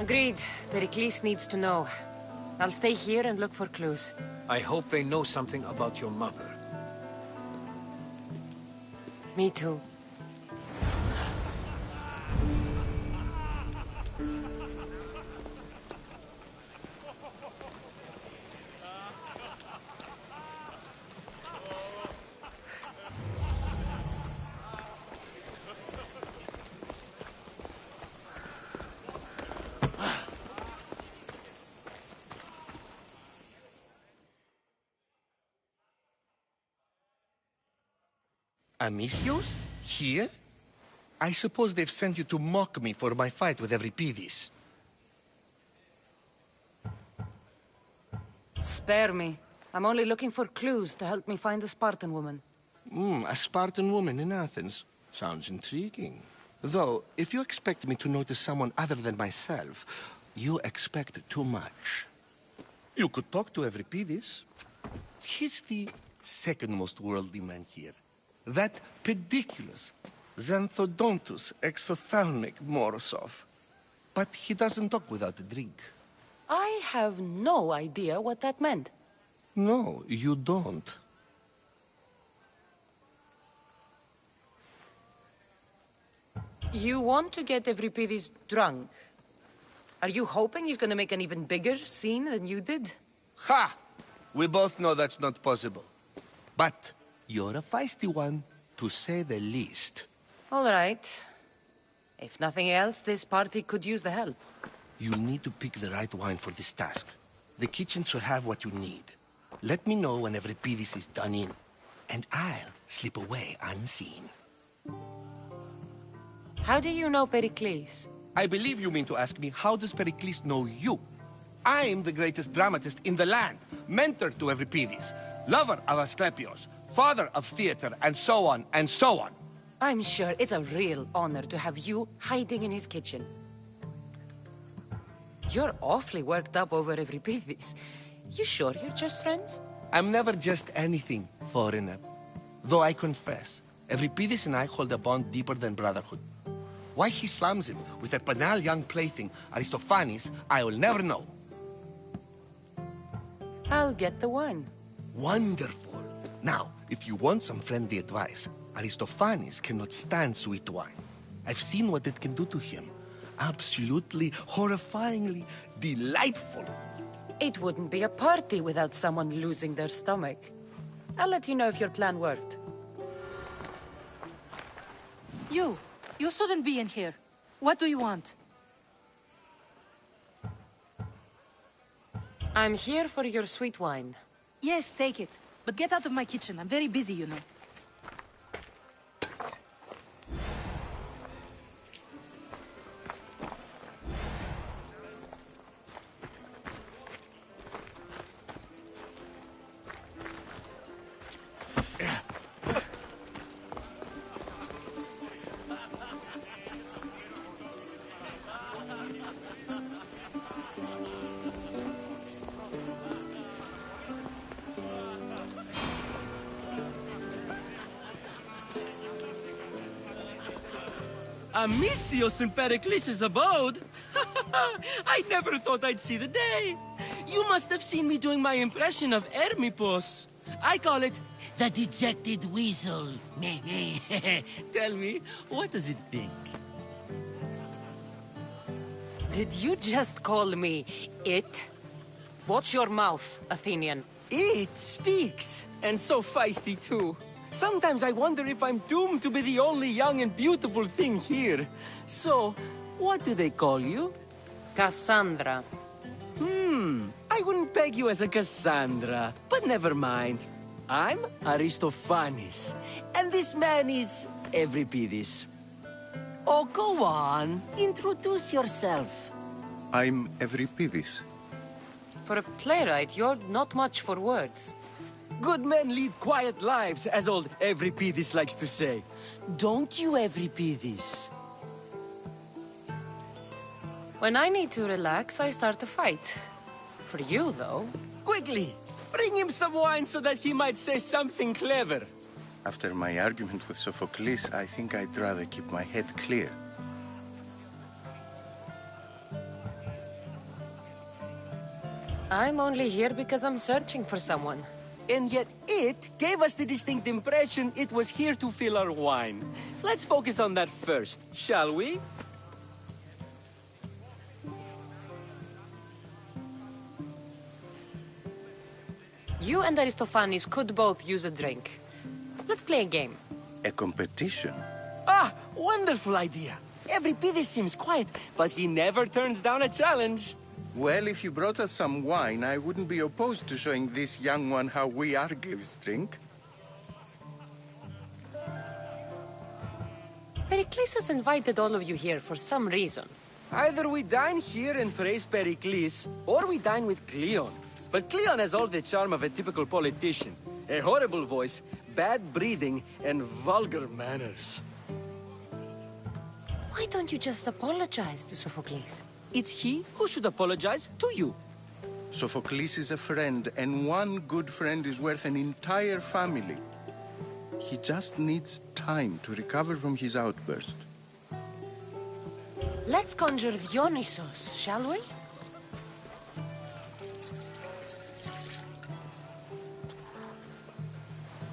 Agreed. Pericles needs to know. I'll stay here and look for clues. I hope they know something about your mother. Me too. Amistios? Here? I suppose they've sent you to mock me for my fight with Euripides. Spare me. I'm only looking for clues to help me find the Spartan woman. A Spartan woman in Athens. Sounds intriguing. Though, if you expect me to notice someone other than myself, you expect too much. You could talk to Euripides. He's the second most worldly man here. That pediculous, xanthodontus exophthalmic Morosov. But he doesn't talk without a drink. I have no idea what that meant. No, you don't. You want to get Euripides drunk? Are you hoping he's gonna make an even bigger scene than you did? Ha! We both know that's not possible. But you're a feisty one, to say the least. All right. If nothing else, this party could use the help. You need to pick the right wine for this task. The kitchen should have what you need. Let me know when Euripides is done in, and I'll slip away unseen. How do you know Pericles? I believe you mean to ask me, how does Pericles know you? I'm the greatest dramatist in the land, mentor to Euripides, lover of Asclepios, father of theater, and so on, and so on. I'm sure it's a real honor to have you hiding in his kitchen. You're awfully worked up over Euripides. You sure you're just friends? I'm never just anything, foreigner. Though I confess, Euripides and I hold a bond deeper than brotherhood. Why he slams it with a banal young plaything, Aristophanes, I will never know. I'll get the wine. Wonderful. Now, if you want some friendly advice, Aristophanes cannot stand sweet wine. I've seen what it can do to him. Absolutely, horrifyingly delightful. It wouldn't be a party without someone losing their stomach. I'll let you know if your plan worked. You shouldn't be in here. What do you want? I'm here for your sweet wine. Yes, take it. But get out of my kitchen. I'm very busy, you know. Amistios in Pericles' abode? I never thought I'd see the day. You must have seen me doing my impression of Hermippos. I call it the dejected weasel. Tell me, what does it think? Did you just call me it? Watch your mouth, Athenian. It speaks, and so feisty too. Sometimes I wonder if I'm doomed to be the only young and beautiful thing here. So, what do they call you? Cassandra. I wouldn't peg you as a Cassandra, but never mind. I'm Aristophanes, and this man is Euripides. Oh, go on. Introduce yourself. I'm Euripides. For a playwright, you're not much for words. Good men lead quiet lives, as old Euripides likes to say. Don't you, Euripides? When I need to relax, I start a fight. For you, though. Quickly, bring him some wine so that he might say something clever. After my argument with Sophocles, I think I'd rather keep my head clear. I'm only here because I'm searching for someone. And yet it gave us the distinct impression it was here to fill our wine. Let's focus on that first, shall we? You and Aristophanes could both use a drink. Let's play a game. A competition? Ah, wonderful idea. Euripides seems quiet, but he never turns down a challenge. Well, if you brought us some wine, I wouldn't be opposed to showing this young one how we Argives drink. Pericles has invited all of you here for some reason. Either we dine here and praise Pericles, or we dine with Cleon. But Cleon has all the charm of a typical politician. A horrible voice, bad breeding, and vulgar manners. Why don't you just apologize to Sophocles? It's he who should apologize to you. Sophocles is a friend, and one good friend is worth an entire family. He just needs time to recover from his outburst. Let's conjure Dionysos, shall we?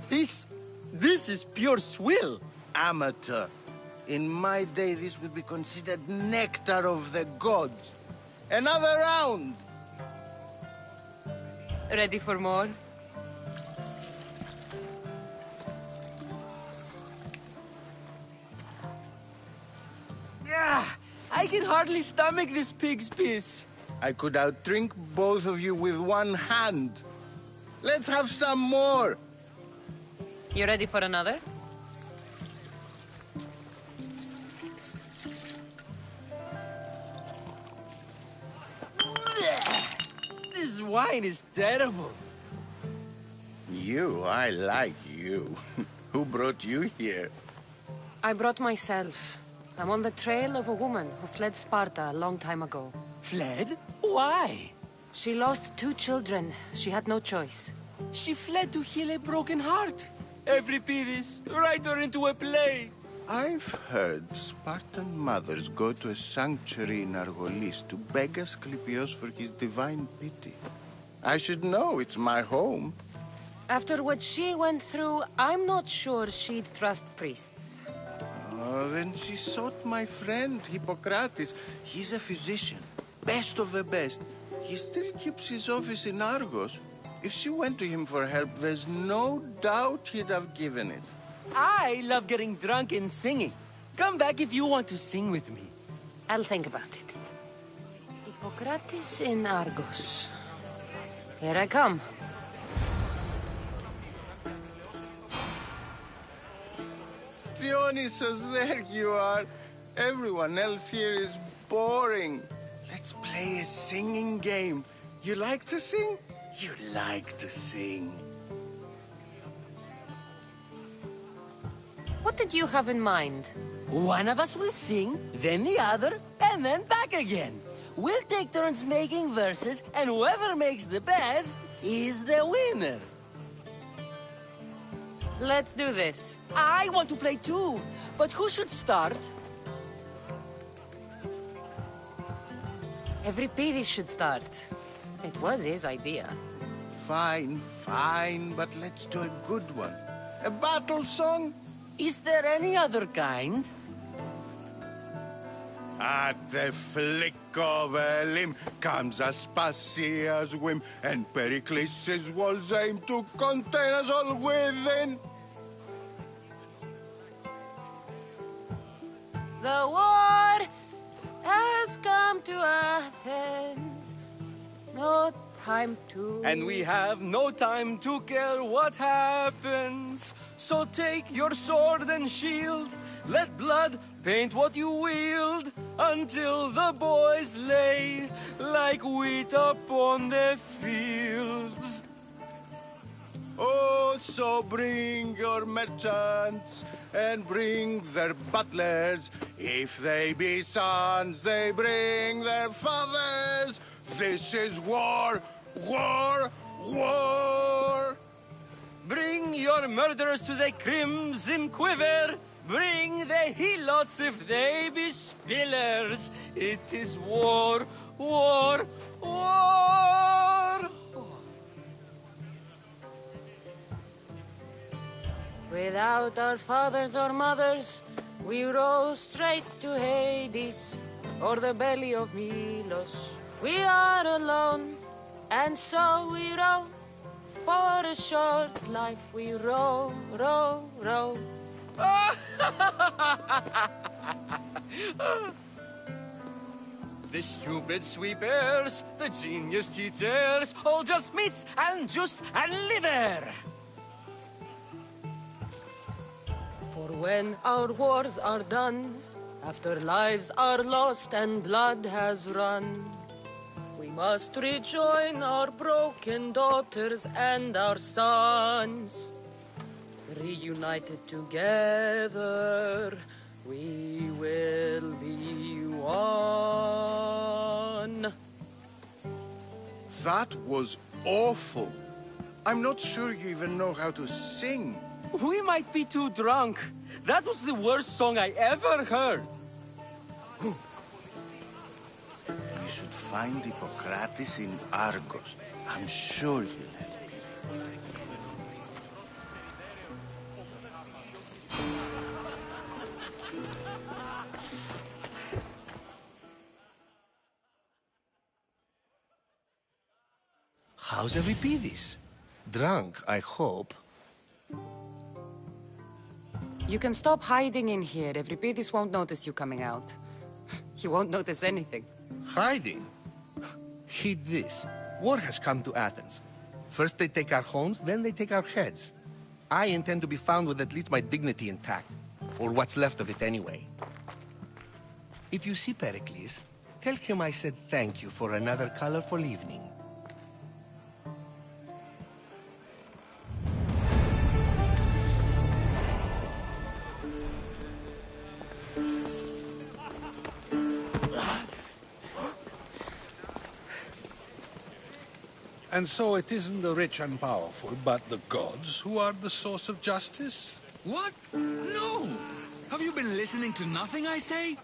This is pure swill. Amateur. In my day, this would be considered nectar of the gods. Another round! Ready for more? Ah, I can hardly stomach this pig's piss. I could outdrink both of you with one hand. Let's have some more! You ready for another? This wine is terrible. I like you. Who brought you here? I brought myself. I'm on the trail of a woman who fled Sparta a long time ago. Fled? Why? She lost 2 children. She had no choice. She fled to heal a broken heart. Euripides, write her into a play. I've heard Spartan mothers go to a sanctuary in Argolis to beg Asclepios for his divine pity. I should know, it's my home. After what she went through, I'm not sure she'd trust priests. Oh, then she sought my friend, Hippocrates. He's a physician, best of the best. He still keeps his office in Argos. If she went to him for help, there's no doubt he'd have given it. I love getting drunk and singing. Come back if you want to sing with me. I'll think about it. Hippocrates in Argos. Here I come. Dionysus, there you are. Everyone else here is boring. Let's play a singing game. You like to sing? You like to sing. What did you have in mind? One of us will sing, then the other, and then back again. We'll take turns making verses, and whoever makes the best is the winner. Let's do this. I want to play too, but who should start? Euripides should start. It was his idea. Fine, but let's do a good one. A battle song? Is there any other kind? At the flick of a limb comes Aspasia's whim, and Pericles' walls aim to contain us all within. The war has come to Athens. No time to... And we have no time to care what happens. So take your sword and shield. Let blood paint what you wield, until the boys lay like wheat upon the fields. Oh, so bring your merchants and bring their butlers. If they be sons, they bring their fathers. This is war, war, war. Bring your murderers to the crimson quiver. Bring the helots if they be spillers. It is war, war, war. Without our fathers or mothers, we row straight to Hades, or the belly of Milos. We are alone, and so we row. For a short life we row, row, row. The stupid sweepers, the genius teachers, all just meats and juice and liver. For when our wars are done, after lives are lost and blood has run, we must rejoin our broken daughters and our sons. Reunited together, we will be one. That was awful. I'm not sure you even know how to sing. We might be too drunk. That was the worst song I ever heard. We should find Hippocrates in Argos. I'm sure he'll help you. How's Euripides? Drunk, I hope. You can stop hiding in here. Euripides won't notice you coming out. He won't notice anything. Hiding? Heed this. War has come to Athens. First they take our homes, then they take our heads. I intend to be found with at least my dignity intact. Or what's left of it anyway. If you see Pericles, tell him I said thank you for another colorful evening. And so it isn't the rich and powerful, but the gods who are the source of justice? What? No! Have you been listening to nothing I say?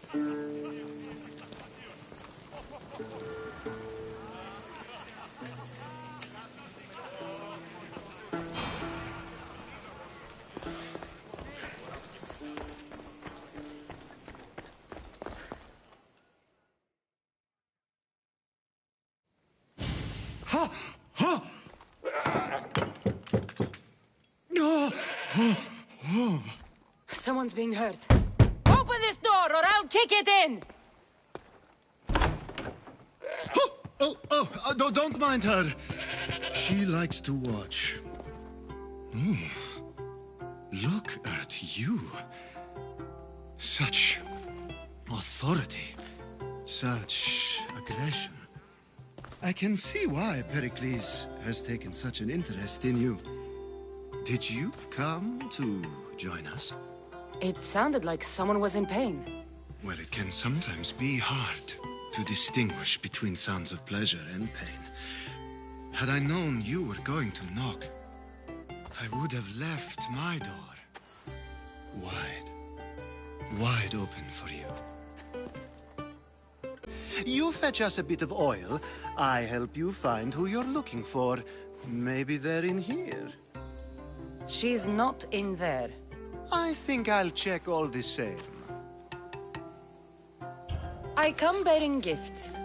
Someone's being hurt. Open this door or I'll kick it in! Don't mind her. She likes to watch. Look at you. Such authority. Such aggression. I can see why Pericles has taken such an interest in you. Did you come to join us? It sounded like someone was in pain. Well, it can sometimes be hard to distinguish between sounds of pleasure and pain. Had I known you were going to knock, I would have left my door wide open for you. You fetch us a bit of oil, I help you find who you're looking for. Maybe they're in here. She's not in there. I think I'll check all the same. I come bearing gifts.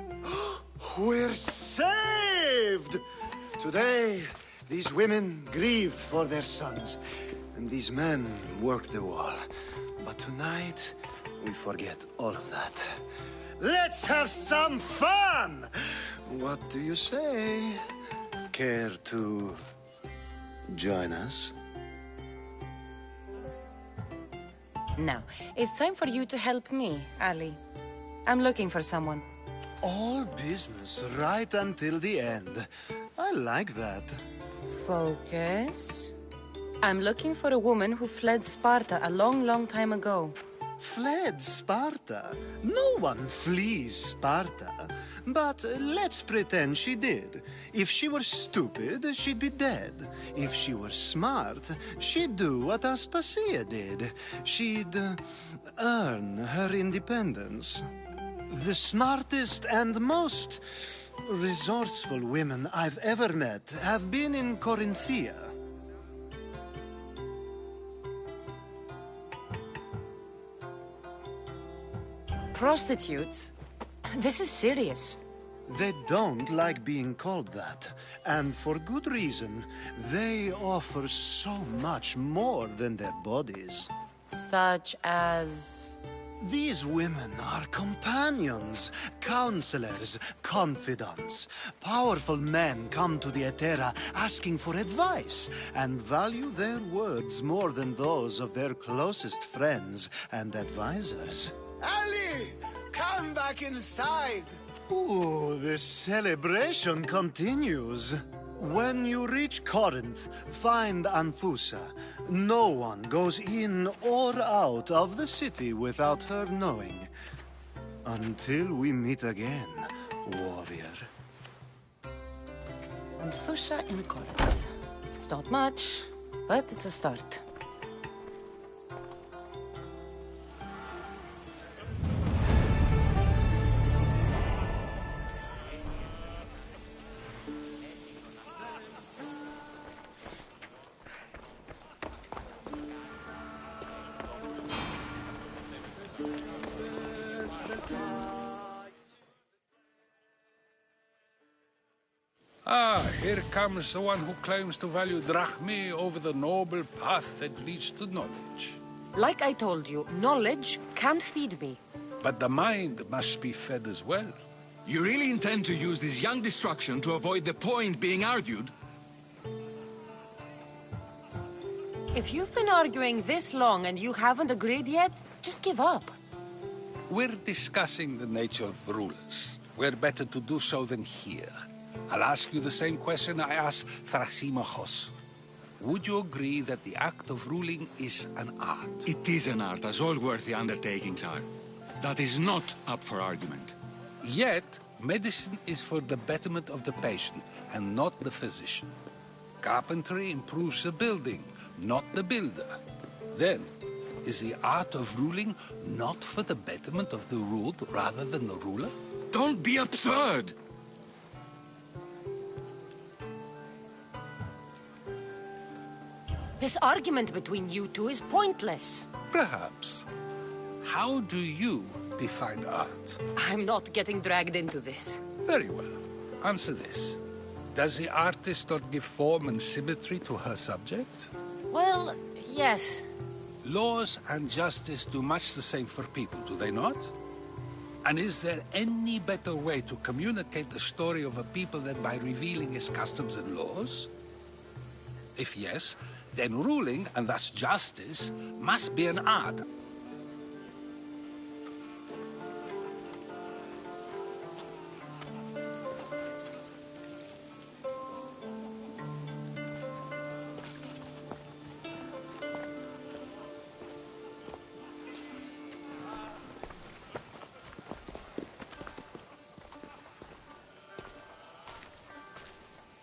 We're saved! Today, these women grieved for their sons, and these men worked the wall. But tonight, we forget all of that. Let's have some fun! What do you say? Care to join us? Now, it's time for you to help me, Ali. I'm looking for someone. All business right until the end. I like that. Focus. I'm looking for a woman who fled Sparta a long, long time ago. Fled Sparta? No one flees Sparta. But let's pretend she did. If she were stupid, she'd be dead. If she were smart, she'd do what Aspasia did. She'd earn her independence. The smartest and most resourceful women I've ever met have been in Corinthia. Prostitutes? This is serious. They don't like being called that, and for good reason. They offer so much more than their bodies. Such as... These women are companions, counselors, confidants. Powerful men come to the Etera asking for advice and value their words more than those of their closest friends and advisors. Ali! Come back inside! Ooh, the celebration continues. When you reach Corinth, find Anthusa. No one goes in or out of the city without her knowing. Until we meet again, warrior. Anthusa in Corinth. It's not much, but it's a start. Ah, here comes the one who claims to value drachmae over the noble path that leads to knowledge. Like I told you, knowledge can't feed me. But the mind must be fed as well. You really intend to use this young destruction to avoid the point being argued? If you've been arguing this long and you haven't agreed yet, just give up. We're discussing the nature of rulers. Where better to do so than here? I'll ask you the same question I asked Thrasimachos. Would you agree that the act of ruling is an art? It is an art, as all worthy undertakings are. That is not up for argument. Yet, medicine is for the betterment of the patient, and not the physician. Carpentry improves the building, not the builder. Then, is the art of ruling not for the betterment of the ruled rather than the ruler? Don't be absurd! This argument between you two is pointless. Perhaps. How do you define art? I'm not getting dragged into this. Very well. Answer this. Does the artist not give form and symmetry to her subject? Well, yes. Laws and justice do much the same for people, do they not? And is there any better way to communicate the story of a people than by revealing its customs and laws? If yes, then ruling, and thus justice, must be an art.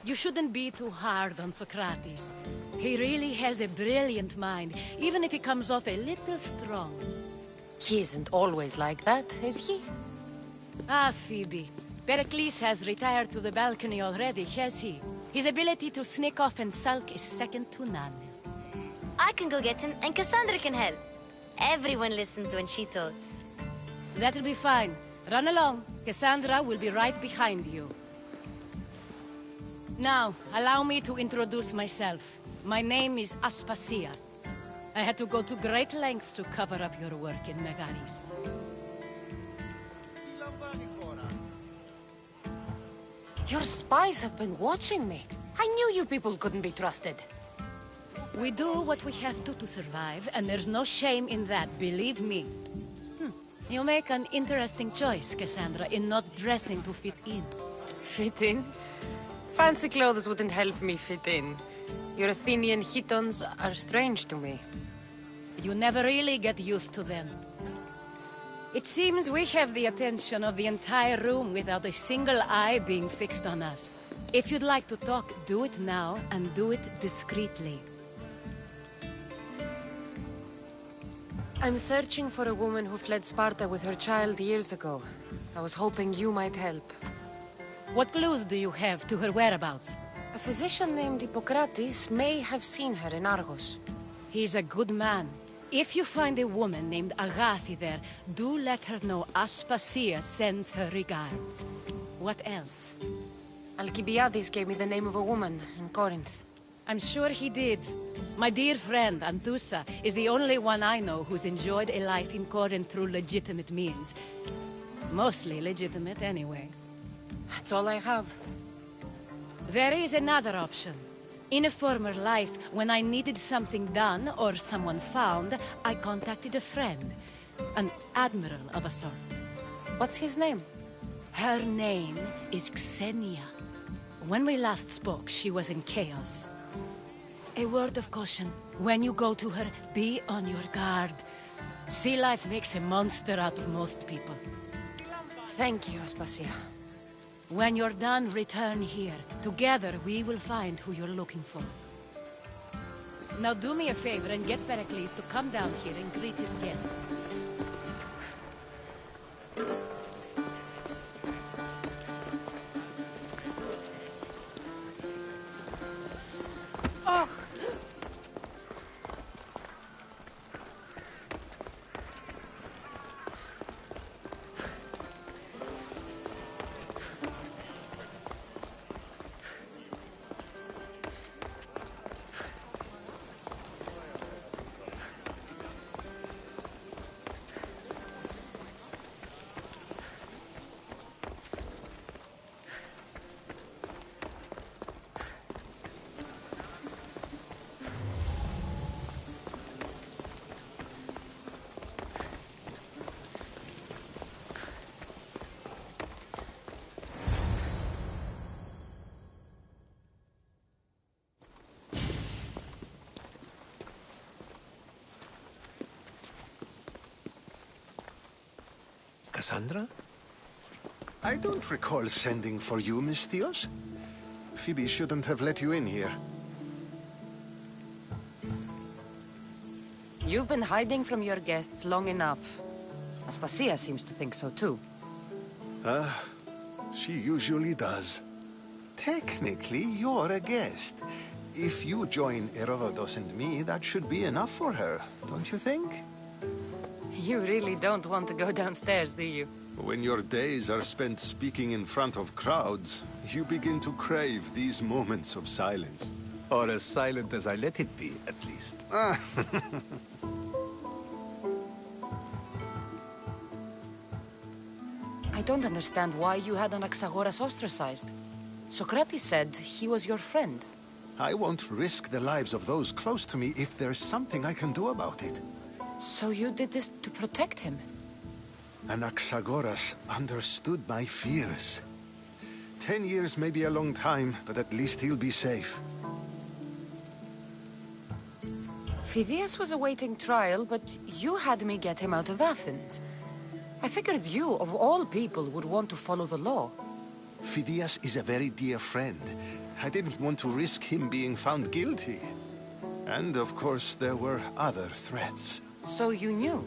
You shouldn't be too hard on Socrates. He really has a brilliant mind, even if he comes off a little strong. He isn't always like that, is he? Ah, Phoebe. Pericles has retired to the balcony already, has he? His ability to sneak off and sulk is second to none. I can go get him, and Cassandra can help. Everyone listens when she talks. That'll be fine. Run along. Cassandra will be right behind you. Now, allow me to introduce myself. My name is Aspasia. I had to go to great lengths to cover up your work in Megaris. Your spies have been watching me. I knew you people couldn't be trusted. We do what we have to survive, and there's no shame in that, believe me. You make an interesting choice, Cassandra, in not dressing to fit in. Fit in? Fancy clothes wouldn't help me fit in. Your Athenian chitons are strange to me. You never really get used to them. It seems we have the attention of the entire room without a single eye being fixed on us. If you'd like to talk, do it now, and do it discreetly. I'm searching for a woman who fled Sparta with her child years ago. I was hoping you might help. What clues do you have to her whereabouts? A physician named Hippocrates may have seen her in Argos. He's a good man. If you find a woman named Agathi there, do let her know Aspasia sends her regards. What else? Alcibiades gave me the name of a woman in Corinth. I'm sure he did. My dear friend, Anthusa, is the only one I know who's enjoyed a life in Corinth through legitimate means. Mostly legitimate, anyway. That's all I have. There is another option. In a former life, when I needed something done or someone found, I contacted a friend. An admiral of a sort. What's his name? Her name is Xenia. When we last spoke, she was in chaos. A word of caution. When you go to her, be on your guard. Sea life makes a monster out of most people. Thank you, Aspasia. When you're done, return here. Together, we will find who you're looking for. Now do me a favor and get Pericles to come down here and greet his guests. Cassandra? I don't recall sending for you, Miss Theos. Phoebe shouldn't have let you in here. You've been hiding from your guests long enough. Aspasia seems to think so too. She usually does. Technically, you're a guest. If you join Herodotus and me, that should be enough for her, don't you think? You really don't want to go downstairs, do you? When your days are spent speaking in front of crowds, you begin to crave these moments of silence. Or as silent as I let it be, at least. I don't understand why you had Anaxagoras ostracized. Socrates said he was your friend. I won't risk the lives of those close to me if there's something I can do about it. So you did this to protect him? Anaxagoras understood my fears. 10 years may be a long time, but at least he'll be safe. Phidias was awaiting trial, but you had me get him out of Athens. I figured you, of all people, would want to follow the law. Phidias is a very dear friend. I didn't want to risk him being found guilty. And of course, there were other threats. So you knew?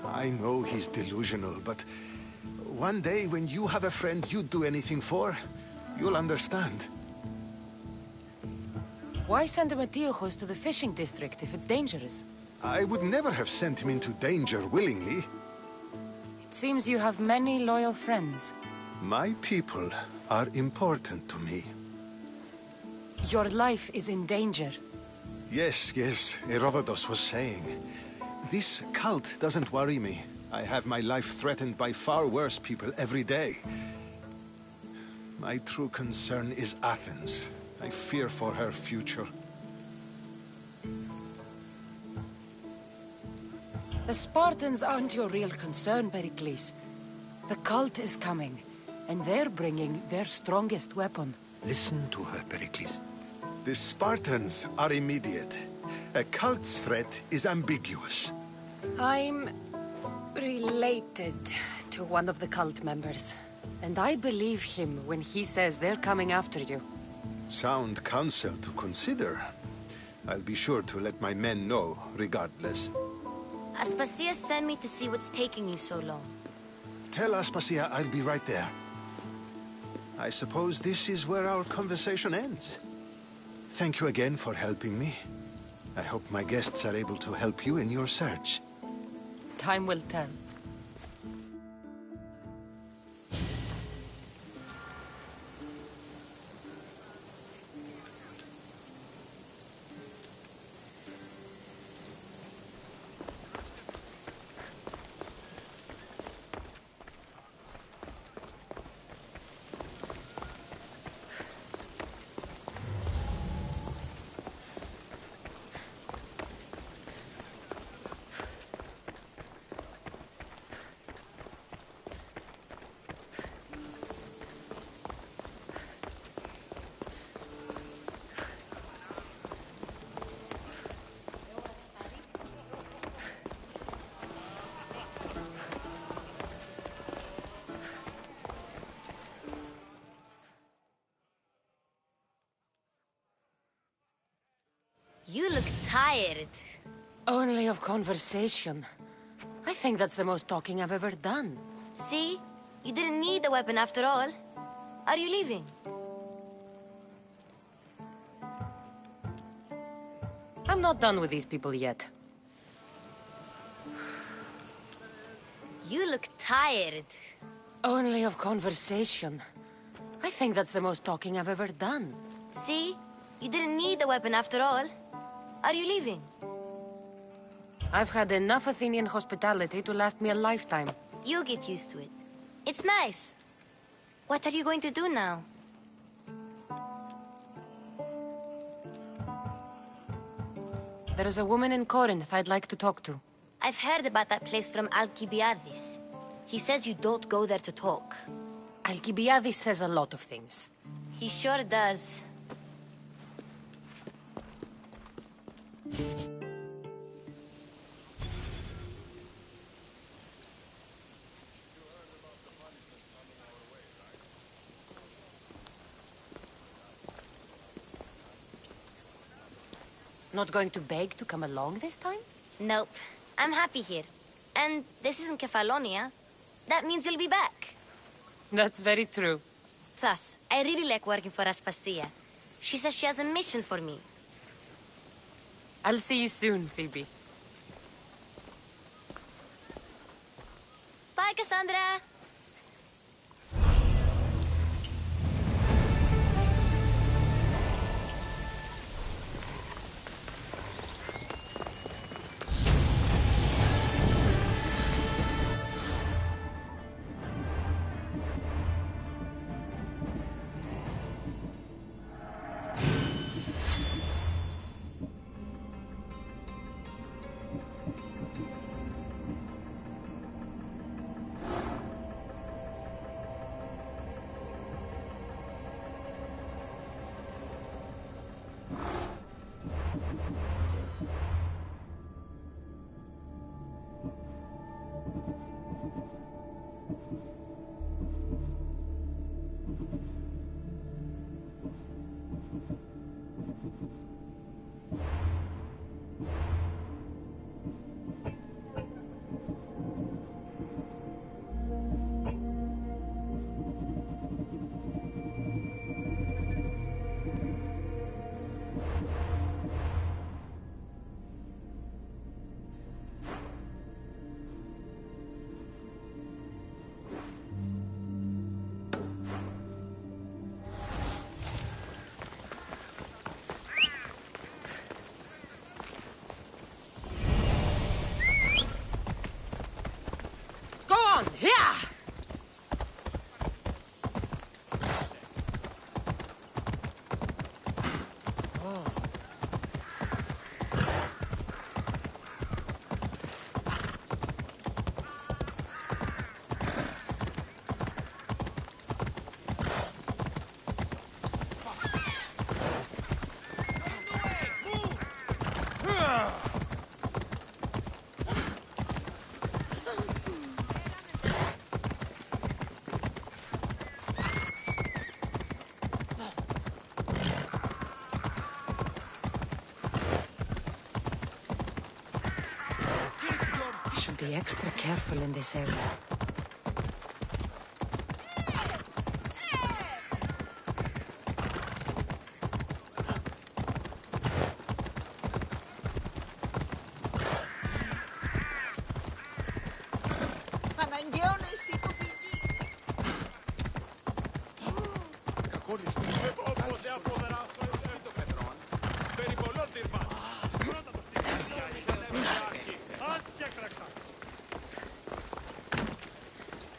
I know he's delusional, but one day when you have a friend you'd do anything for, you'll understand. Why send Emetiochos to the fishing district if it's dangerous? I would never have sent him into danger willingly. It seems you have many loyal friends. My people are important to me. Your life is in danger. Yes, Herodotus was saying. This cult doesn't worry me. I have my life threatened by far worse people every day. My true concern is Athens. I fear for her future. The Spartans aren't your real concern, Pericles. The cult is coming, and they're bringing their strongest weapon. Listen to her, Pericles. The Spartans are immediate. A cult's threat is ambiguous. I'm related to one of the cult members, and I believe him when he says they're coming after you. Sound counsel to consider. I'll be sure to let my men know, regardless. Aspasia sent me to see what's taking you so long. Tell Aspasia I'll be right there. I suppose this is where our conversation ends. Thank you again for helping me. I hope my guests are able to help you in your search. Time will tell. You look tired. Only of conversation. I think that's the most talking I've ever done. See? You didn't need the weapon after all. Are you leaving? I'm not done with these people yet. You look tired. Only of conversation. I think that's the most talking I've ever done. See? You didn't need the weapon after all. Are you leaving? I've had enough Athenian hospitality to last me a lifetime. You'll get used to it. It's nice. What are you going to do now? There is a woman in Corinth I'd like to talk to. I've heard about that place from Alcibiades. He says you don't go there to talk. Alcibiades says a lot of things. He sure does. Not going to beg to come along this time? Nope. I'm happy here. And this isn't Kefalonia. That means you'll be back. That's very true. Plus, I really like working for Aspasia. She says she has a mission for me. I'll see you soon, Phoebe. Bye, Cassandra! Yeah! Be extra careful in this area.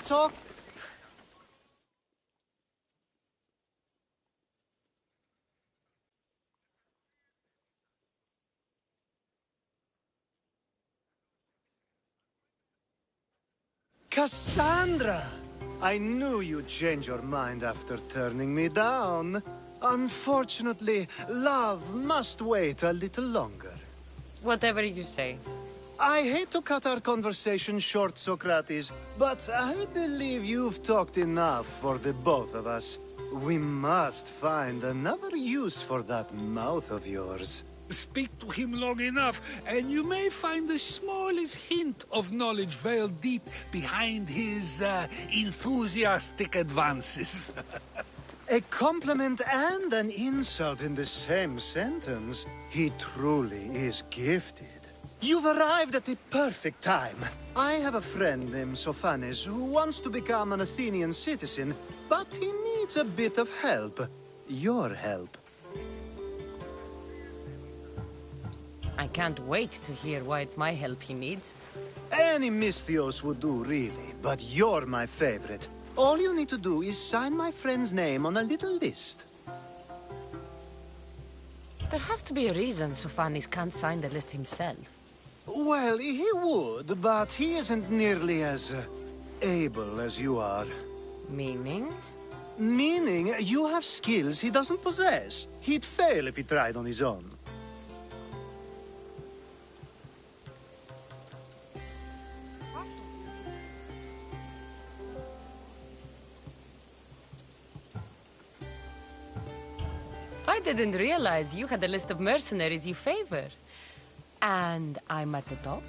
Talk. Cassandra! I knew you'd change your mind after turning me down. Unfortunately, love must wait a little longer. Whatever you say. I hate to cut our conversation short, Socrates, but I believe you've talked enough for the both of us. We must find another use for that mouth of yours. Speak to him long enough, and you may find the smallest hint of knowledge veiled deep behind his enthusiastic advances. A compliment and an insult in the same sentence. He truly is gifted. You've arrived at the perfect time. I have a friend named Sophanes who wants to become an Athenian citizen, but he needs a bit of help. Your help. I can't wait to hear why it's my help he needs. Any Misthios would do, really, but you're my favorite. All you need to do is sign my friend's name on a little list. There has to be a reason Sophanes can't sign the list himself. Well, he would, but he isn't nearly as able as you are. Meaning? Meaning, you have skills he doesn't possess. He'd fail if he tried on his own. I didn't realize you had a list of mercenaries you favor. And I'm at the top?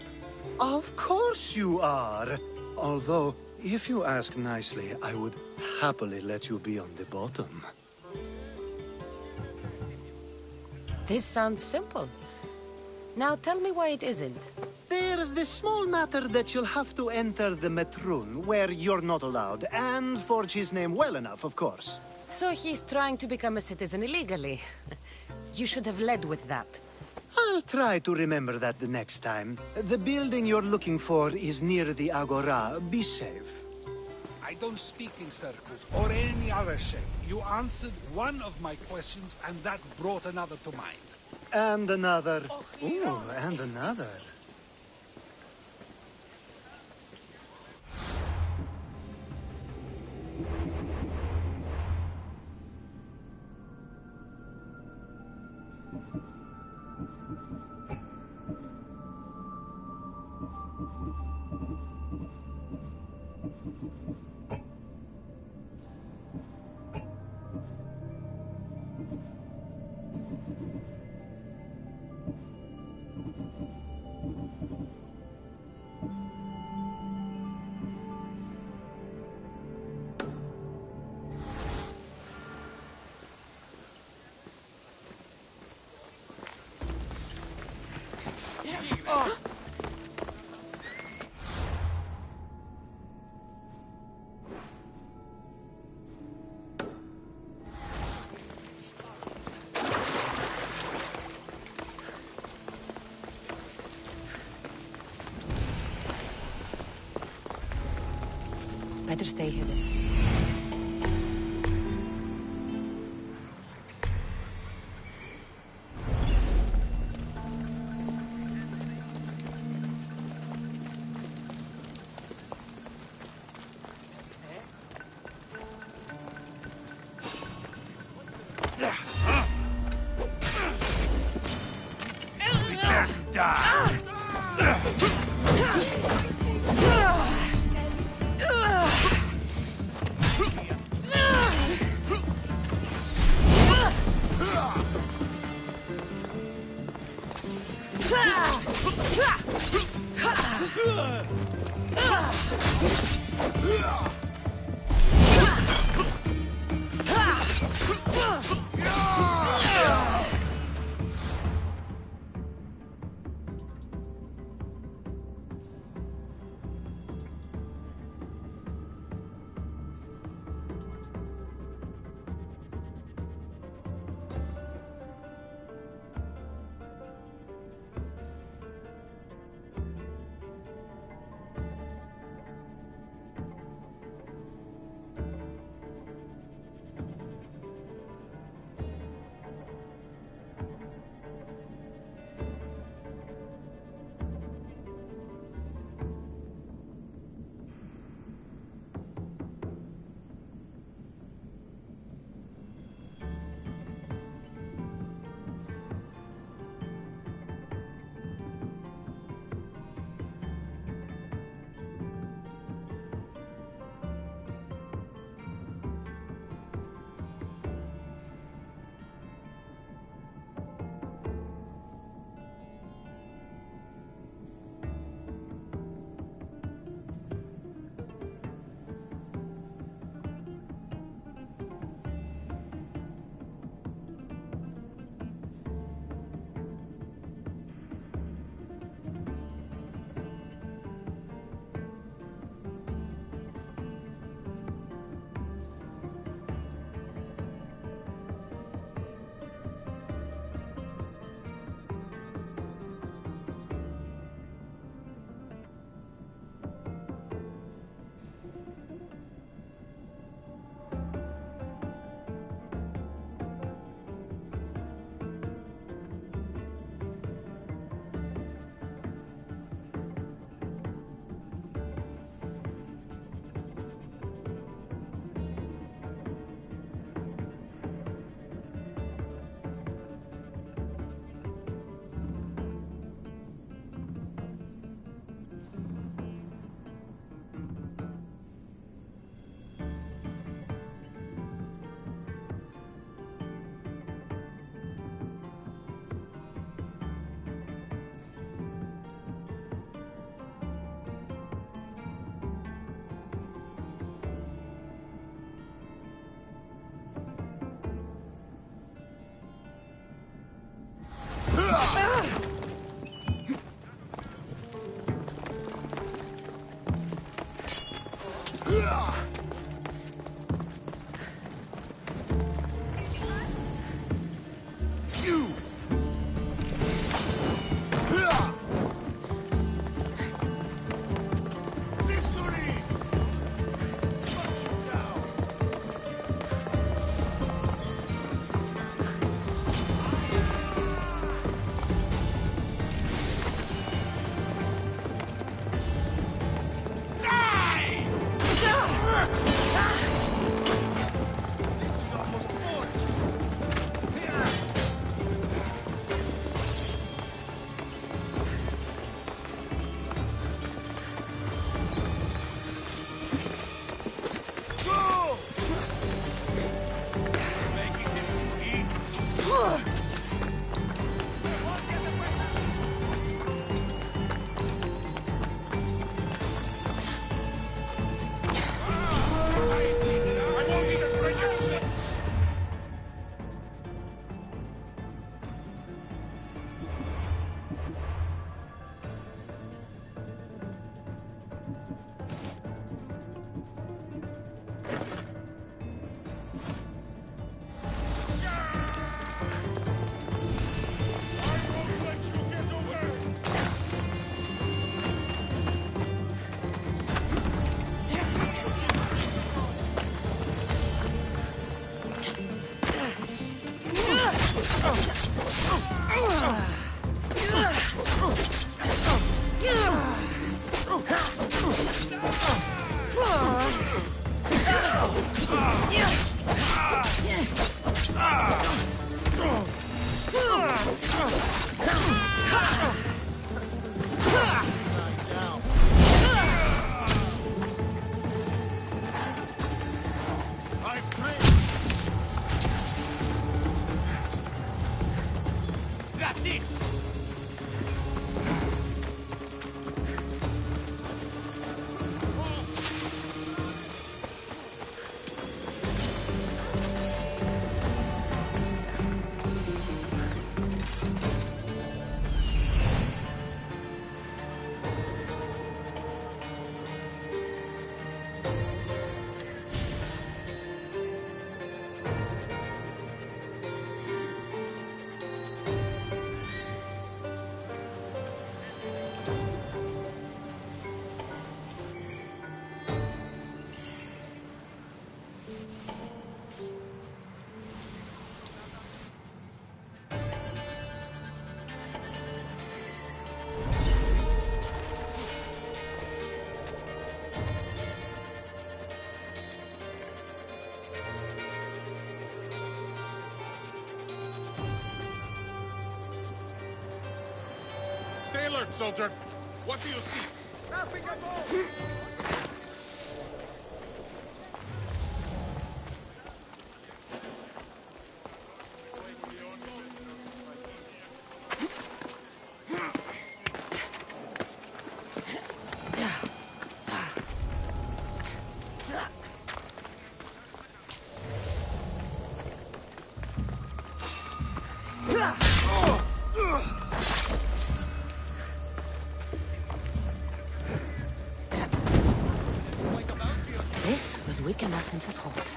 Of course you are. Although, if you ask nicely, I would happily let you be on the bottom. This sounds simple. Now tell me why it isn't. There's this small matter that you'll have to enter the Metroon, where you're not allowed, and forge his name well enough, of course. So he's trying to become a citizen illegally. You should have led with that. I'll try to remember that the next time. The building you're looking for is near the Agora. Be safe. I don't speak in circles or any other shape. You answered one of my questions, and that brought another to mind. And another. Ooh, and another. Better stay hidden. Stay alert, soldier. What do you see? Nothing at all. This will weaken Athens' hold.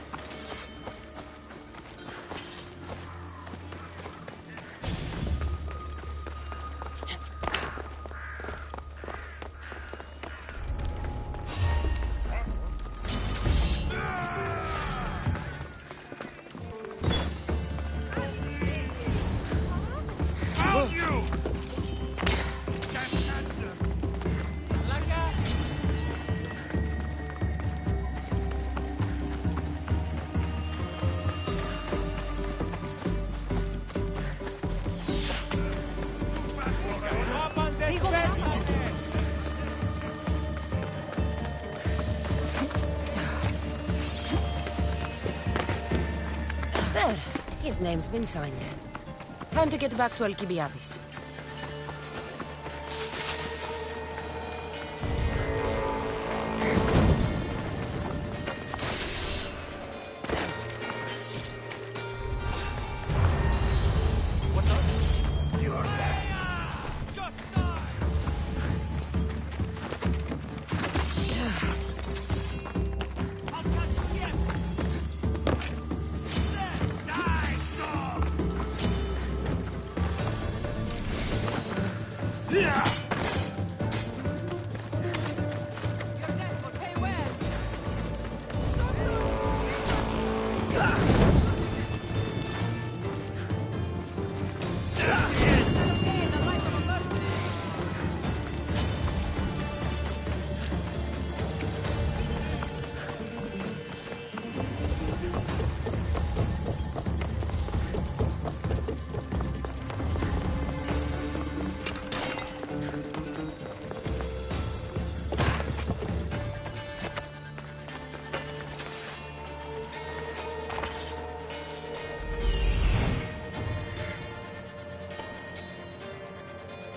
There. His name's been signed. Time to get back to Alcibiades.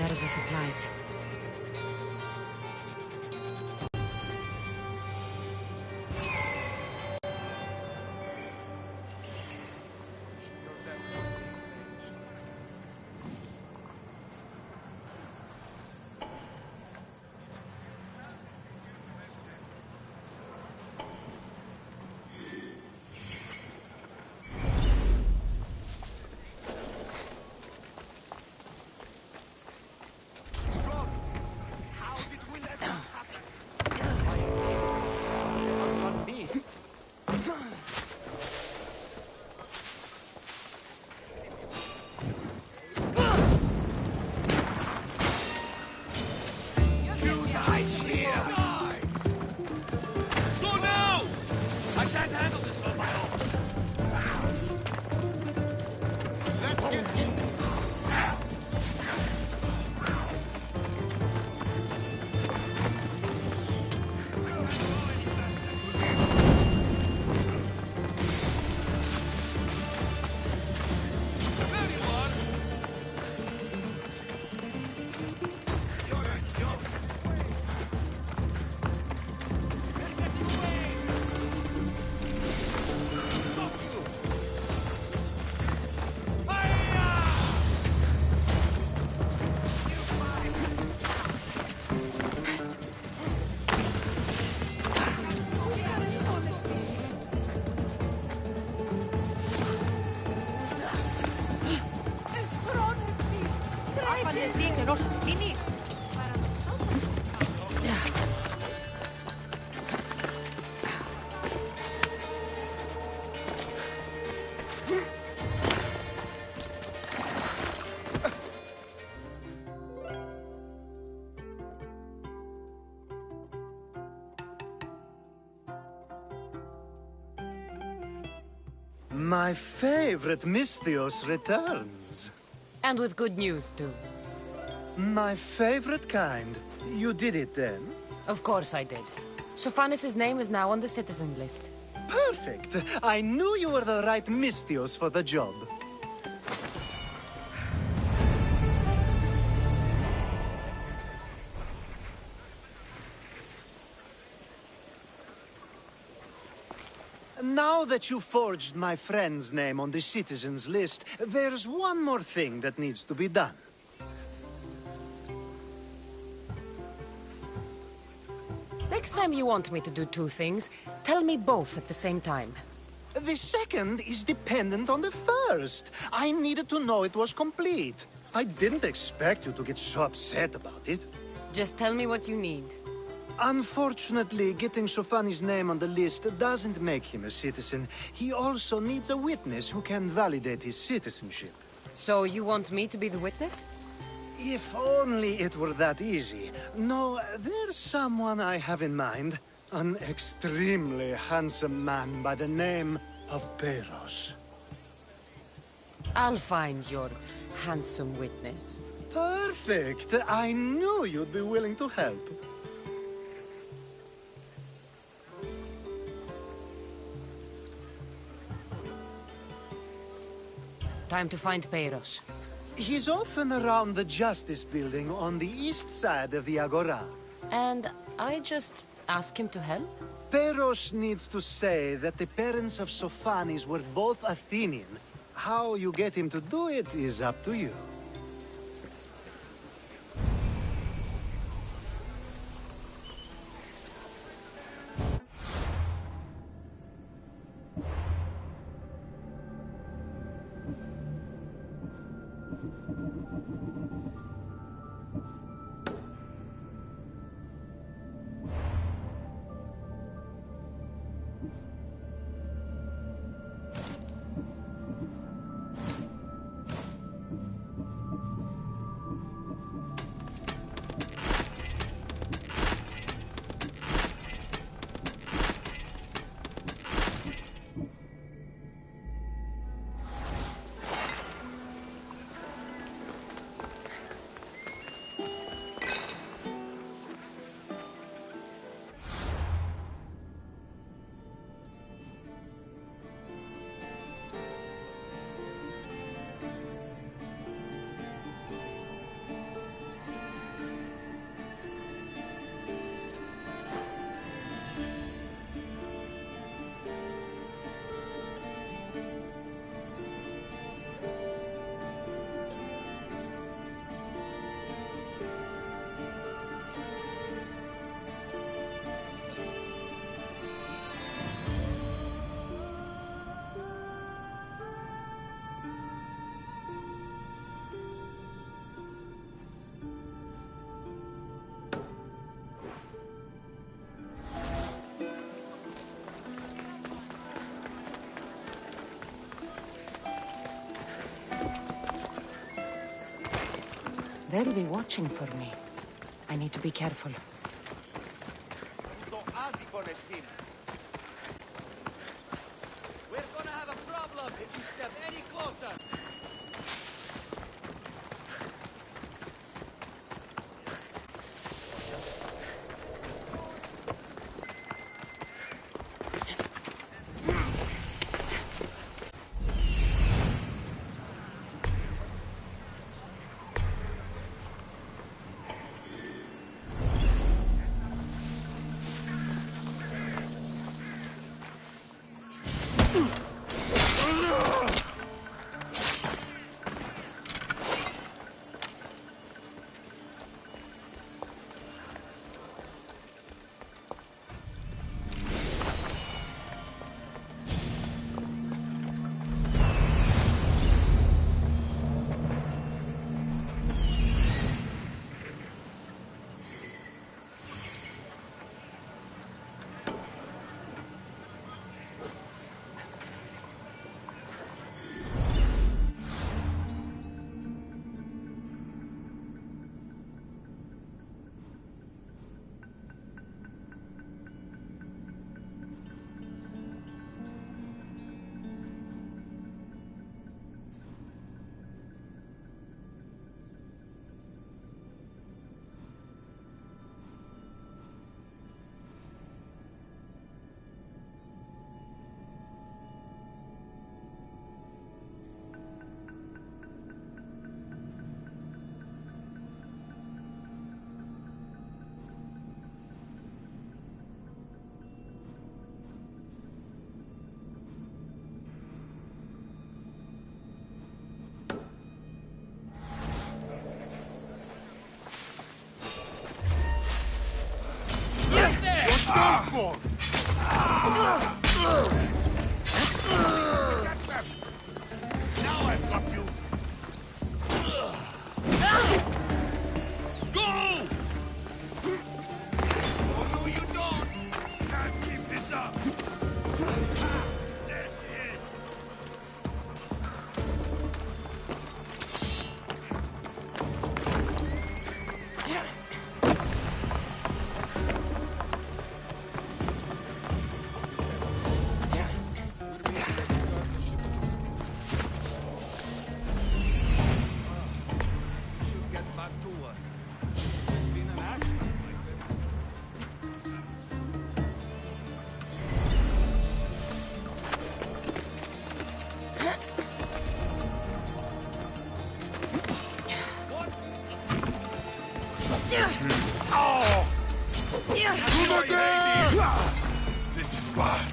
Where's the supplies? My favorite Misthios returns. And with good news, too. My favorite kind. You did it then? Of course I did. Sophanis' name is now on the citizen list. Perfect. I knew you were the right Misthios for the job. Now that you forged my friend's name on the citizens list, there's one more thing that needs to be done. Next time you want me to do two things, tell me both at the same time. The second is dependent on the first. I needed to know it was complete. I didn't expect you to get so upset about it. Just tell me what you need. Unfortunately, getting Sophanis' name on the list doesn't make him a citizen. He also needs a witness who can validate his citizenship. So you want me to be the witness? If only it were that easy. No, there's someone I have in mind. An extremely handsome man by the name of Peros. I'll find your handsome witness. Perfect! I knew you'd be willing to help. Time to find Peros. He's often around the Justice Building on the east side of the Agora. And I just ask him to help? Peros needs to say that the parents of Sophanis were both Athenian. How you get him to do it is up to you. They'll be watching for me. I need to be careful. We're gonna have a problem if you step any closer. Now I've got you! Go! Oh, no, you don't! Can't keep this up! That's it! This is bad.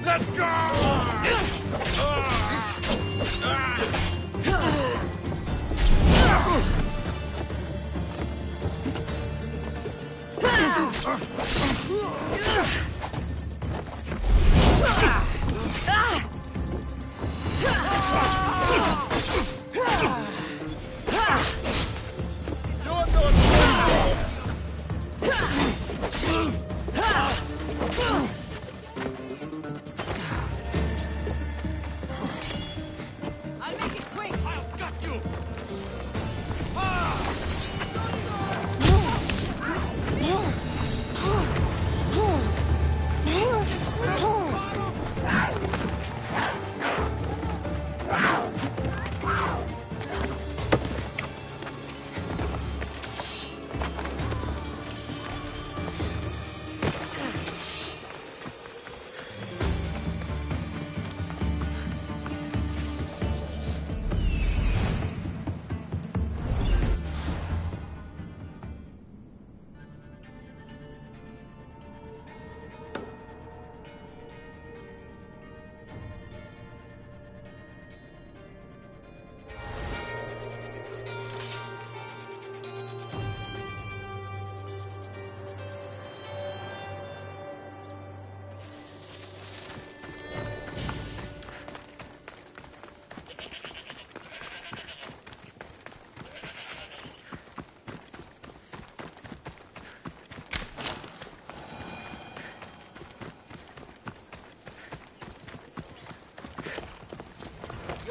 Let's go! I'll make it quick. I'll gut you!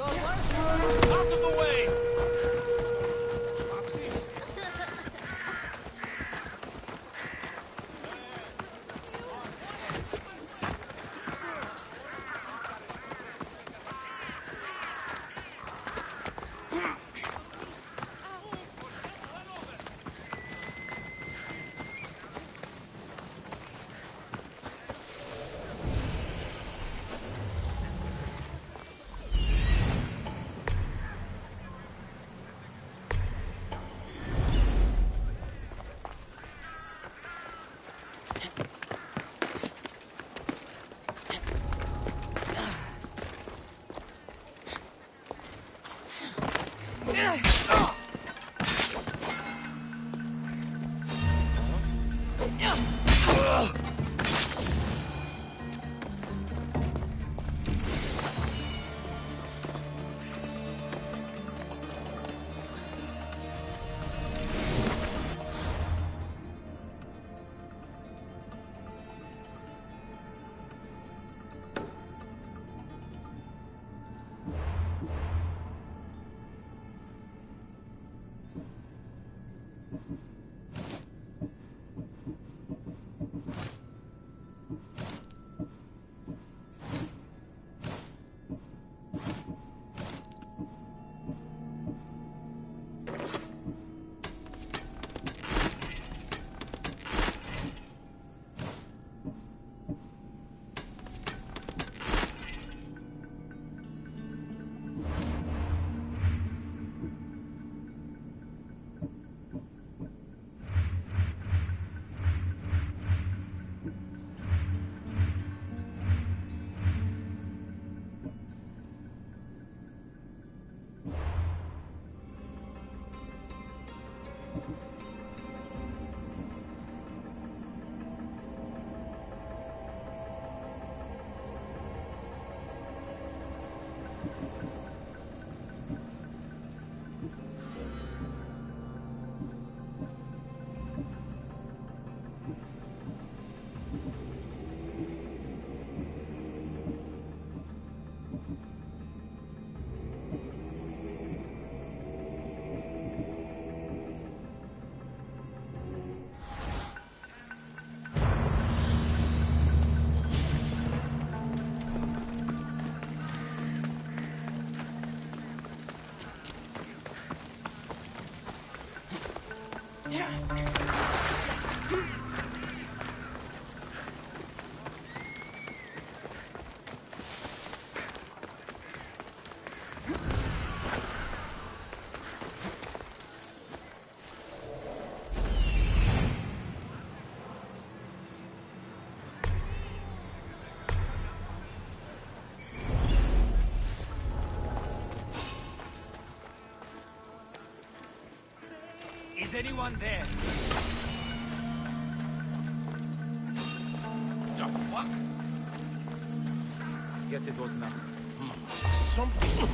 Out of the way! Is anyone there? The fuck? Guess it was nothing. Something.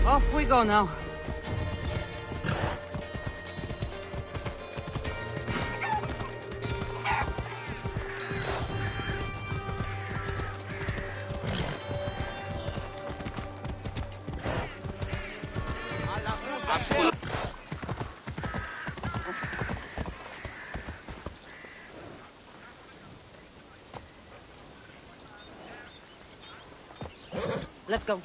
Off we go now. Let's go.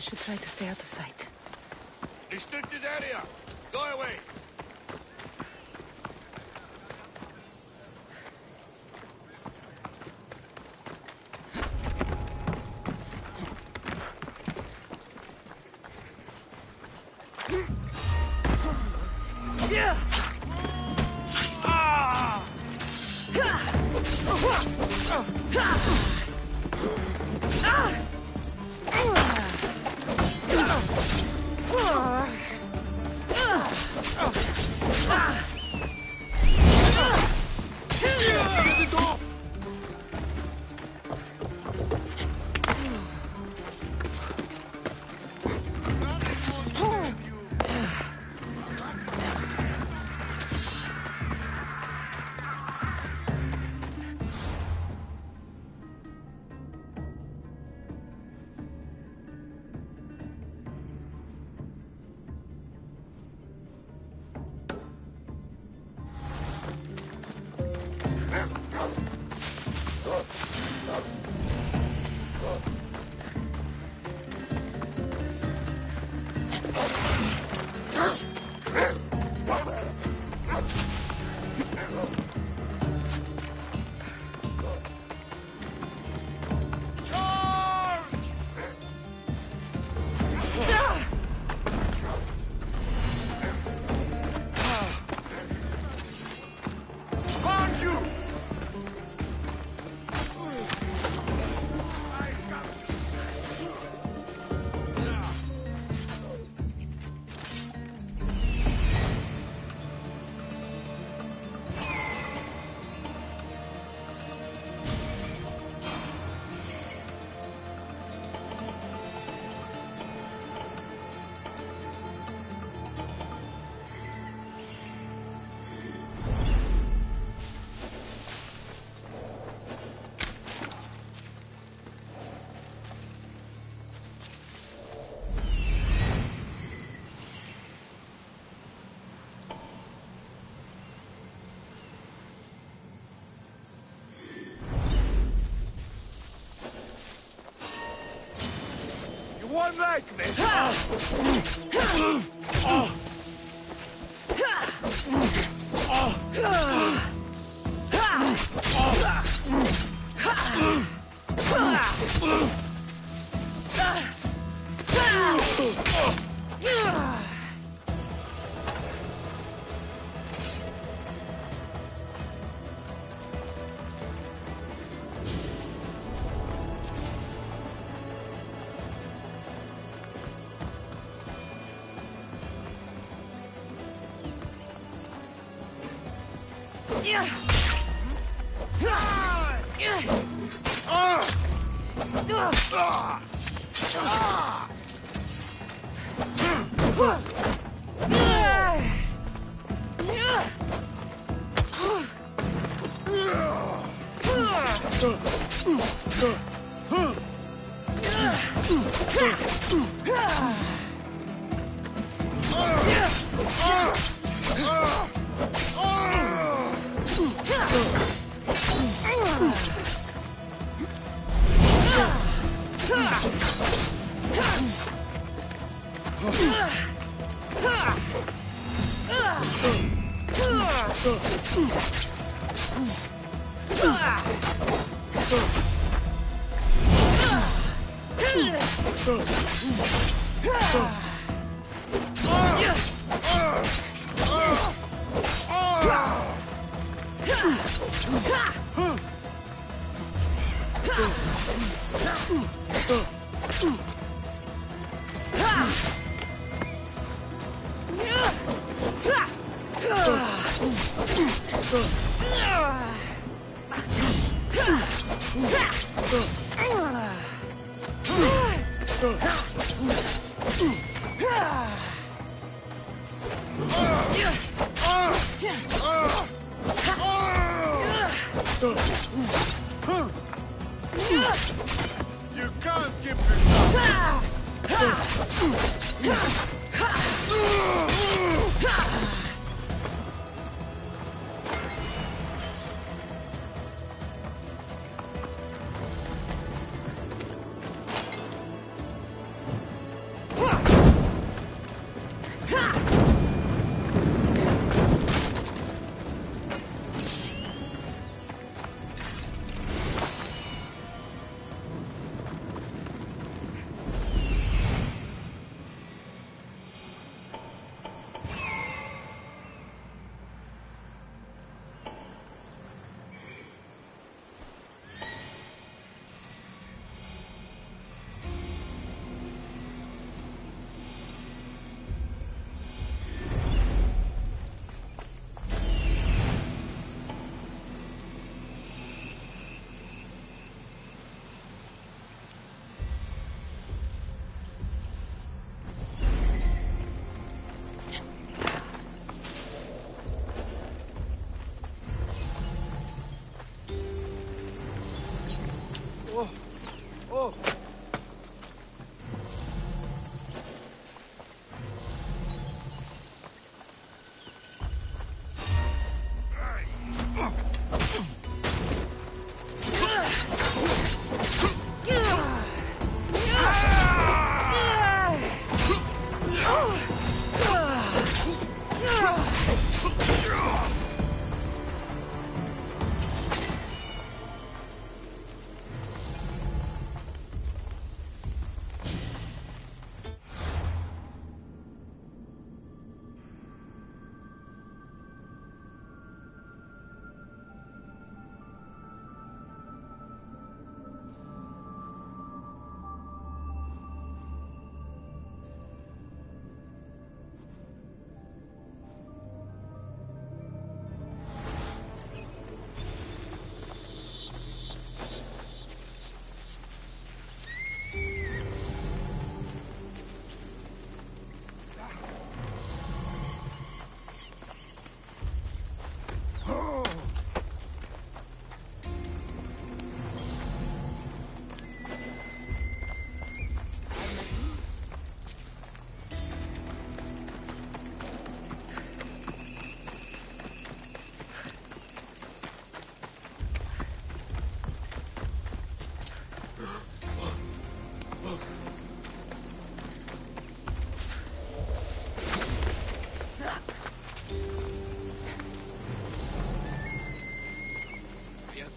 should try to stay out of sight. Restricted area! Go away! One like this! You can't keep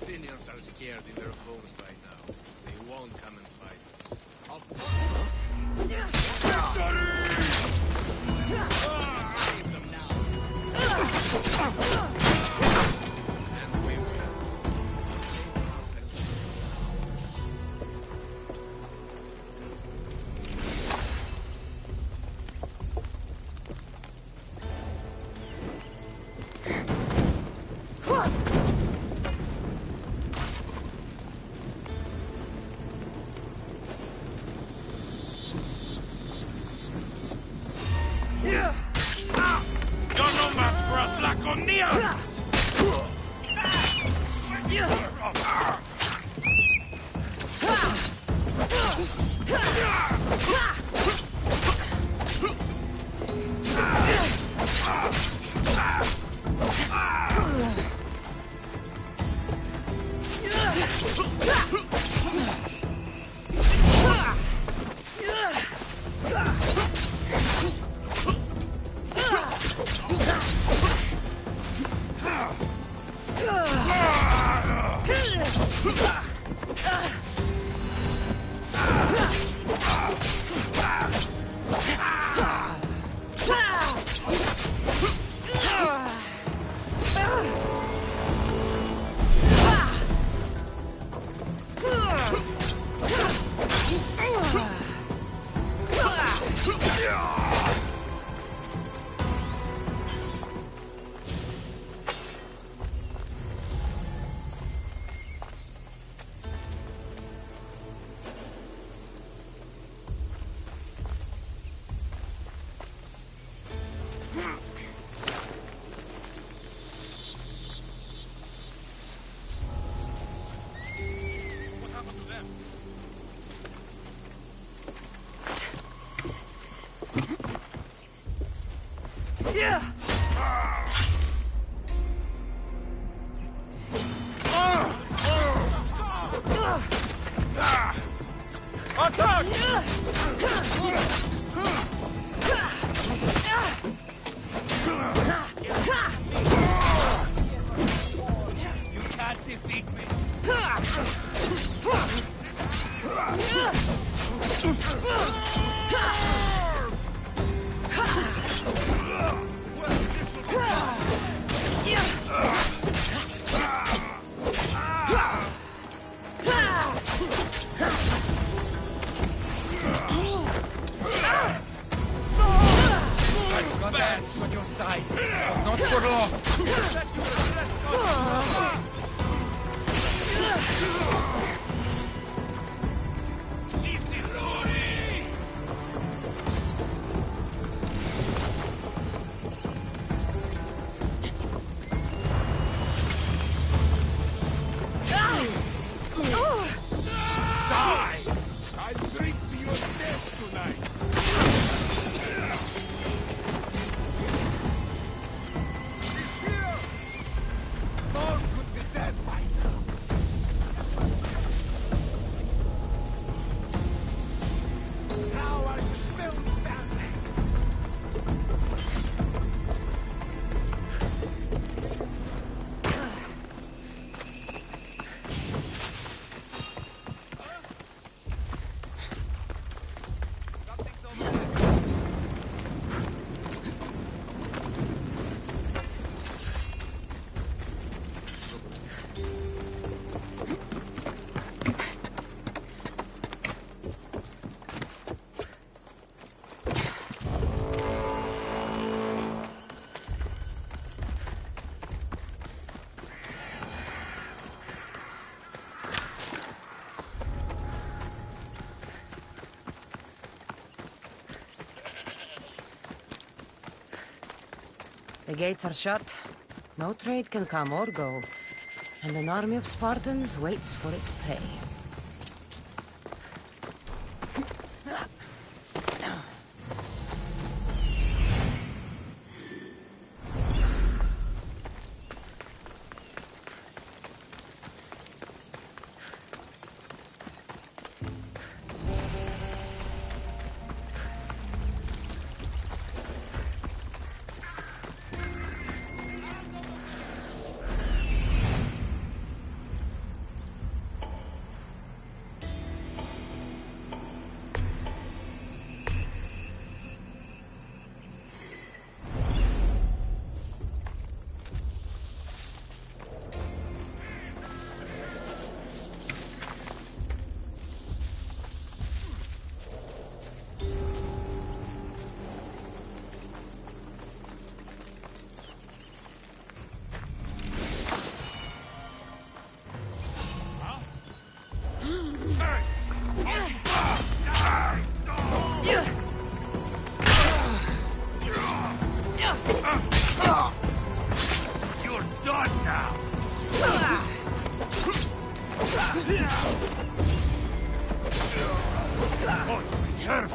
Athenians are scared in their homes by now. They won't come and fight us. Save them now. And we will. The gates are shut. No trade can come or go. And an army of Spartans waits for its prey. on now! Oh, to preserve!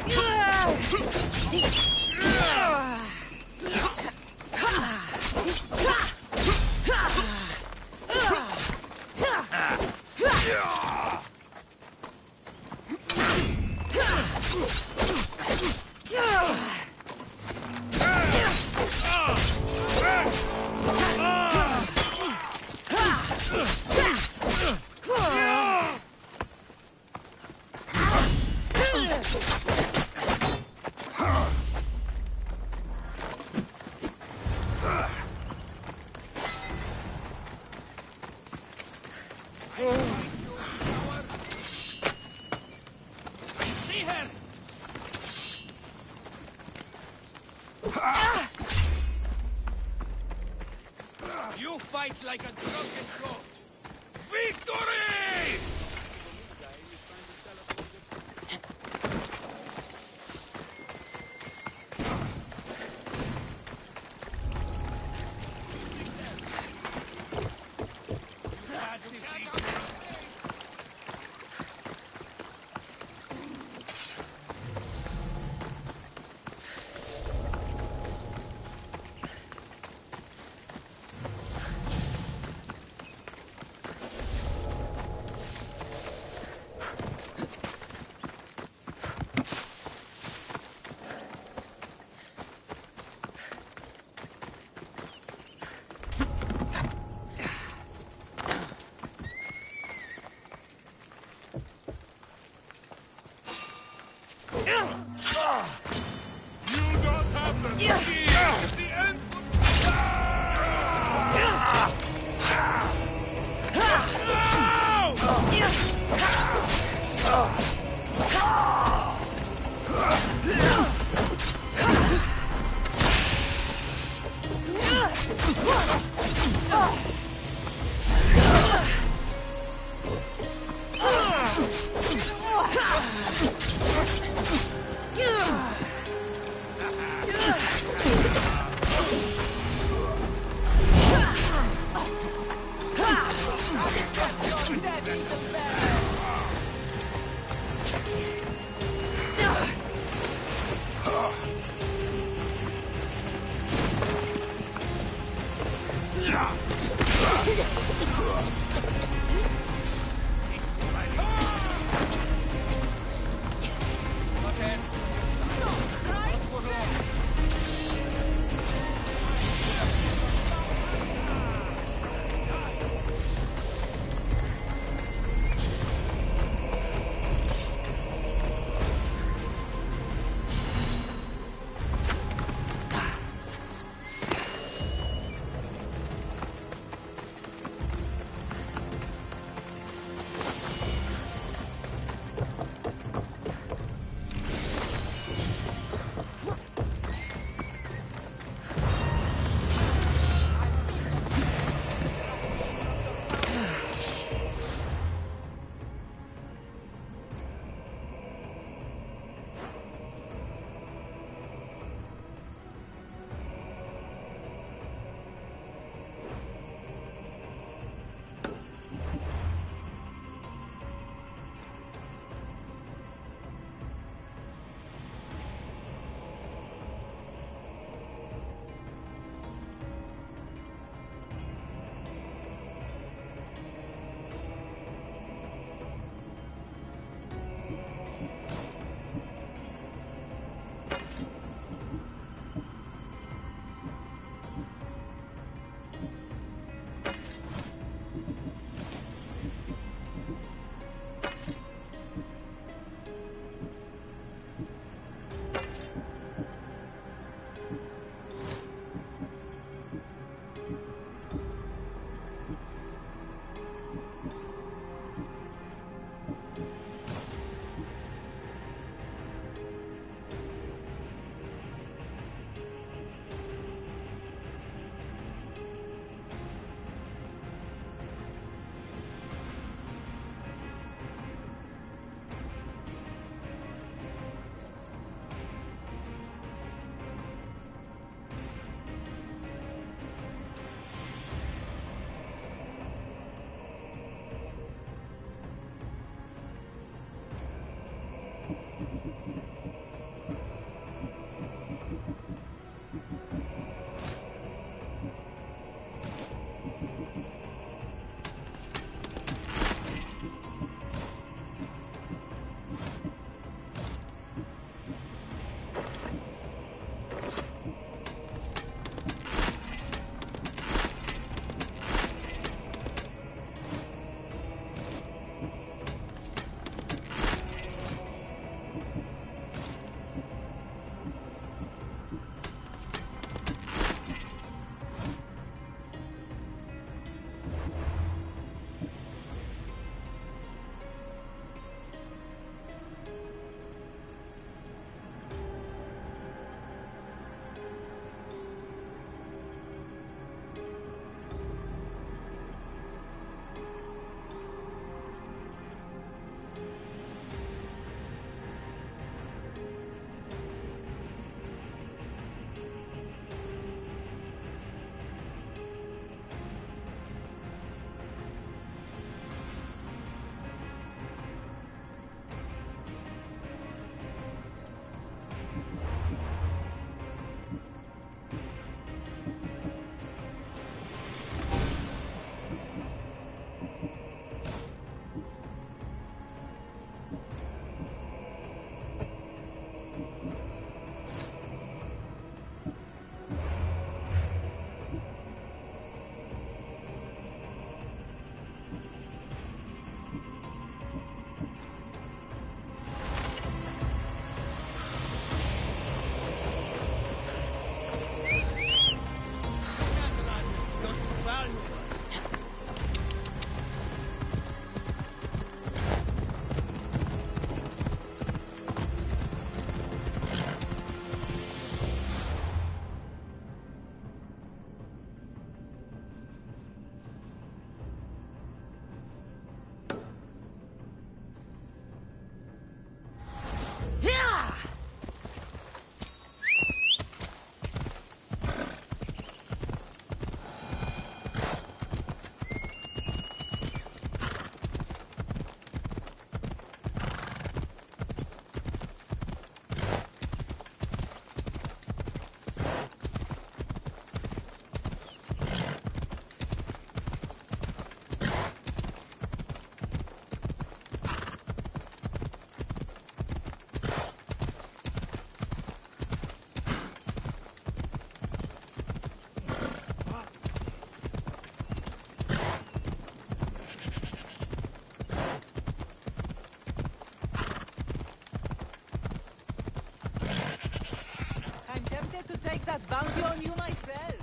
You fight like a drunken goat. Victory! take that bounty on you myself.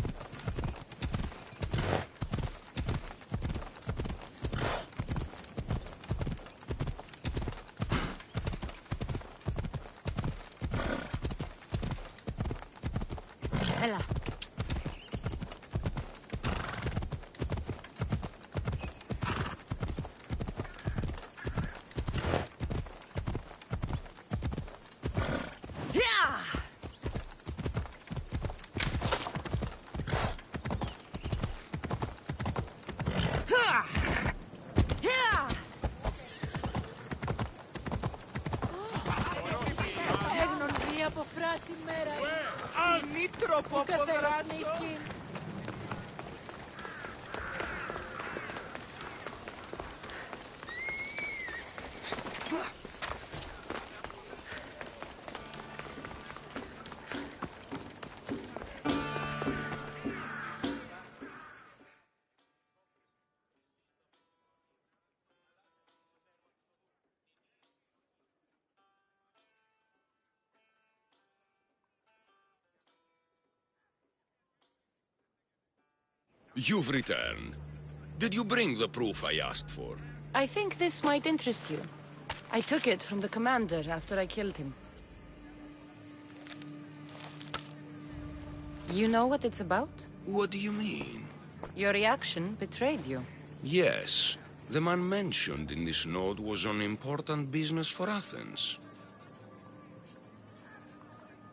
Ella. You've returned. Did you bring the proof I asked for? I think this might interest you. I took it from the commander after I killed him. You know what it's about? What do you mean? Your reaction betrayed you. Yes. The man mentioned in this note was on important business for Athens.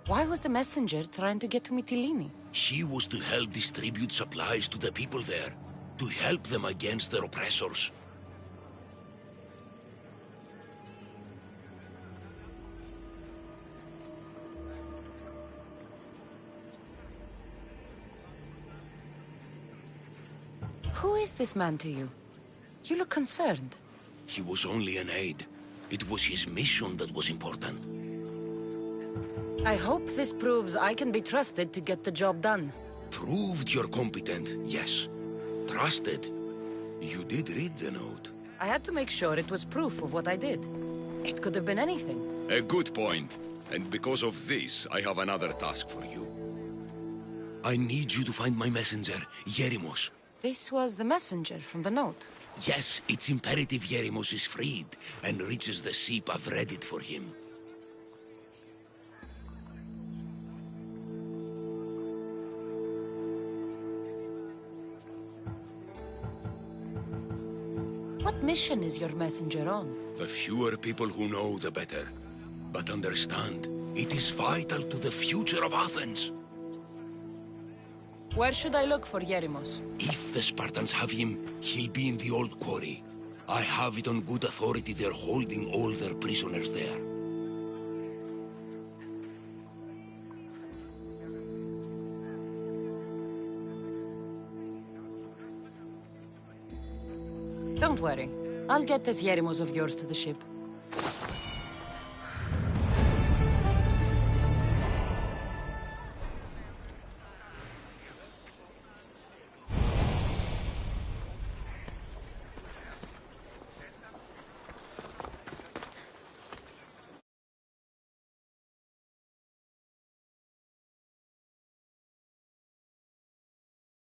Why was the messenger trying to get to Mytilene? He was to help distribute supplies to the people there, to help them against their oppressors. is this man to you? You look concerned. He was only an aide. It was his mission that was important. I hope this proves I can be trusted to get the job done. Proved you're competent, yes. Trusted. You did read the note. I had to make sure it was proof of what I did. It could have been anything. A good point. And because of this, I have another task for you. I need you to find my messenger, Yerimos. This was the messenger from the note. Yes, it's imperative Yerimos is freed and reaches the ship. I've read it for him. What mission is your messenger on? The fewer people who know, the better. But understand, it is vital to the future of Athens. Where should I look for Yerimos? If the Spartans have him, he'll be in the old quarry. I have it on good authority they're holding all their prisoners there. Don't worry. I'll get this Yerimos of yours to the ship.